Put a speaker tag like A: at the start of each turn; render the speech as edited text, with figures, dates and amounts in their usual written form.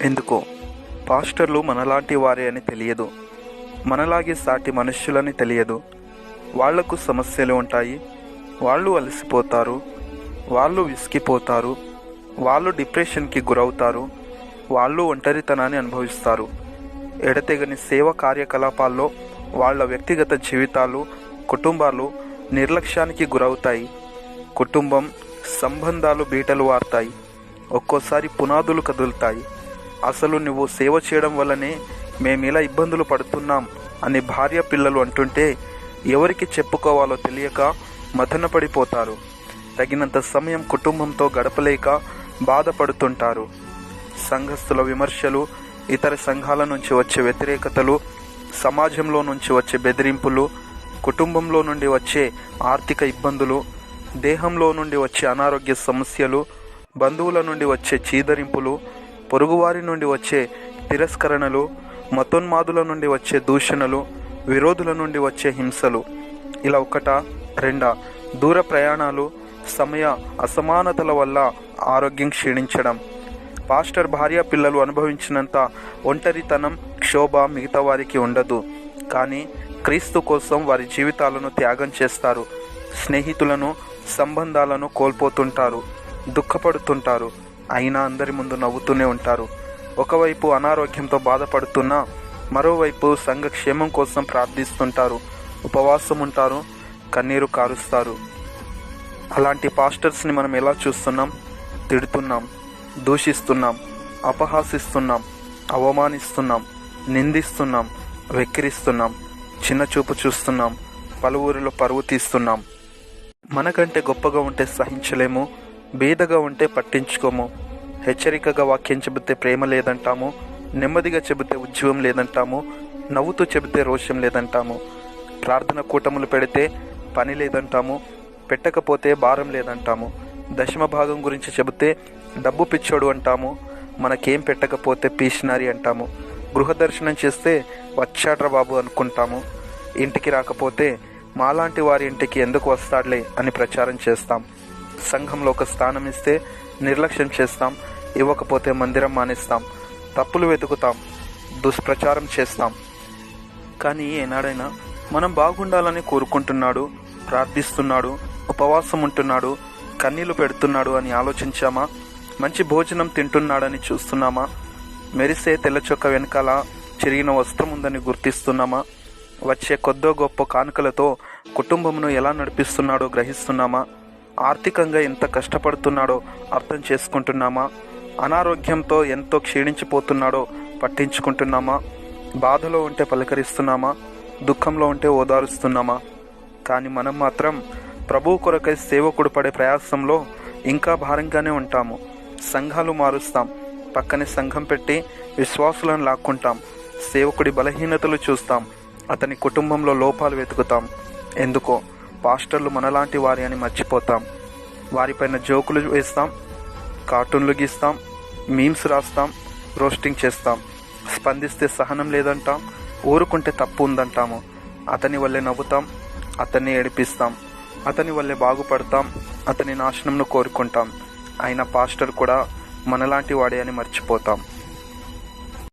A: ఎందుకో పాస్టర్లు మనలాంటి వారే అని తెలియదు, మనలాగే సాటి మనుష్యులని తెలియదు. వాళ్లకు సమస్యలు ఉంటాయి, వాళ్ళు అలసిపోతారు, వాళ్ళు విసిగిపోతారు, వాళ్ళు డిప్రెషన్కి గురవుతారు, వాళ్ళు ఒంటరితనాన్ని అనుభవిస్తారు. ఎడతెగని సేవ కార్యకలాపాల్లో వాళ్ళ వ్యక్తిగత జీవితాలు, కుటుంబాలు నిర్లక్ష్యానికి గురవుతాయి. కుటుంబం సంబంధాలు బీటలు వారుతాయి, ఒక్కోసారి పునాదులు కదులుతాయి. అసలు నువ్వు సేవ చేయడం వల్లనే మేమిలా ఇబ్బందులు పడుతున్నాం అని భార్య పిల్లలు అంటుంటే ఎవరికి చెప్పుకోవాలో తెలియక మదనపడిపోతారు. తగినంత సమయం కుటుంబంతో గడపలేక బాధపడుతుంటారు. సంఘస్థుల విమర్శలు, ఇతర సంఘాల నుంచి వచ్చే వ్యతిరేకతలు, సమాజంలో నుంచి వచ్చే బెదిరింపులు, కుటుంబంలో నుండి వచ్చే ఆర్థిక ఇబ్బందులు, దేహంలో నుండి వచ్చే అనారోగ్య సమస్యలు, బంధువుల నుండి వచ్చే చీదరింపులు, పొరుగువారి నుండి వచ్చే తిరస్కరణలు, మతోన్మాదుల నుండి వచ్చే దూషణలు, విరోధుల నుండి వచ్చే హింసలు, ఇలా ఒకటా రెండా దూర ప్రయాణాలు, సమయ అసమానతల వల్ల ఆరోగ్యం క్షీణించడం. పాస్టర్ భార్య పిల్లలు అనుభవించినంత ఒంటరితనం, క్షోభ మిగతా వారికి ఉండదు. కానీ క్రీస్తు కోసం వారి జీవితాలను త్యాగం చేస్తారు. స్నేహితులను, సంబంధాలను కోల్పోతుంటారు, దుఃఖపడుతుంటారు. అయినా అందరి ముందు నవ్వుతూనే ఉంటారు. ఒకవైపు అనారోగ్యంతో బాధపడుతున్నా మరోవైపు సంఘ క్షేమం కోసం ప్రార్థిస్తుంటారు, ఉపవాసం ఉంటారు, కన్నీరు కారుస్తారు. అలాంటి పాస్టర్స్ని మనం ఎలా చూస్తున్నాం? తిడుతున్నాం, దూషిస్తున్నాం, అపహాసిస్తున్నాం, అవమానిస్తున్నాం, నిందిస్తున్నాం, వెక్కిరిస్తున్నాం, చిన్నచూపు చూస్తున్నాం, పలువురిలో పరువు తీస్తున్నాం. మనకంటే గొప్పగా ఉంటే సహించలేము, బీదగా ఉంటే పట్టించుకోము. హెచ్చరికగా వాక్యం చెబితే ప్రేమ లేదంటాము, నెమ్మదిగా చెబితే ఉద్యోగం లేదంటాము, నవ్వుతూ చెబితే రోషం లేదంటాము. ప్రార్థన కూటములు పెడితే పని లేదంటాము, పెట్టకపోతే భారం లేదంటాము. దశమ భాగం గురించి చెబితే డబ్బు పిచ్చోడు అంటాము, మనకేం పెట్టకపోతే పీషనరీ అంటాము. గృహ దర్శనం చేస్తే వచ్చాడ్రా బాబు అనుకుంటాము. ఇంటికి రాకపోతే మాలాంటి వారి ఇంటికి ఎందుకు వస్తాడులే అని ప్రచారం చేస్తాం. సంఘంలో ఒక స్థానం ఇస్తే నిర్లక్ష్యం చేస్తాం, ఇవ్వకపోతే మందిరం మానేస్తాం, తప్పులు వెతుకుతాం, దుష్ప్రచారం చేస్తాం. కానీ ఏనాడైనా మనం బాగుండాలని కోరుకుంటున్నాడు, ప్రార్థిస్తున్నాడు, ఉపవాసం ఉంటున్నాడు, కన్నీళ్లు పెడుతున్నాడు అని ఆలోచించామా? మంచి భోజనం తింటున్నాడని చూస్తున్నామా? మెరిసే తెల్లచొక్క వెనకాల చిరిగిన వస్త్రం ఉందని గుర్తిస్తున్నామా? వచ్చే కొద్దో గొప్ప కానుకలతో కుటుంబమును ఎలా నడిపిస్తున్నాడో గ్రహిస్తున్నామా? ఆర్థికంగా ఎంత కష్టపడుతున్నాడో అర్థం చేసుకుంటున్నామా? అనారోగ్యంతో ఎంతో క్షీణించిపోతున్నాడో పట్టించుకుంటున్నామా? బాధలో ఉంటే పలకరిస్తున్నామా? దుఃఖంలో ఉంటే ఓదారుస్తున్నామా? కానీ మనం మాత్రం ప్రభువు కొరకై సేవకుడు పడే ప్రయాసంలో ఇంకా భారంగానే ఉంటాము. సంఘాలు మారుస్తాం, పక్కనే సంఘం పెట్టి విశ్వాసులను లాక్కుంటాం. సేవకుడి బలహీనతలు చూస్తాం, అతని కుటుంబంలో లోపాలు వెతుకుతాం. ఎందుకో పాస్టర్లు మనలాంటి వారి అని మర్చిపోతాం. వారిపైన జోకులు వేస్తాం, కార్టూన్లు గీస్తాం, మీమ్స్ రాస్తాం, రోస్టింగ్ చేస్తాం. స్పందిస్తే సహనం లేదంటాం, ఊరుకుంటే తప్పు ఉందంటాము. అతని వల్లే నవ్వుతాం, అతన్ని ఏడిపిస్తాం, అతని వల్లే బాగుపడతాం, అతని నాశనంను కోరుకుంటాం. అయినా పాస్టర్ కూడా మనలాంటి వాడే అని మర్చిపోతాం.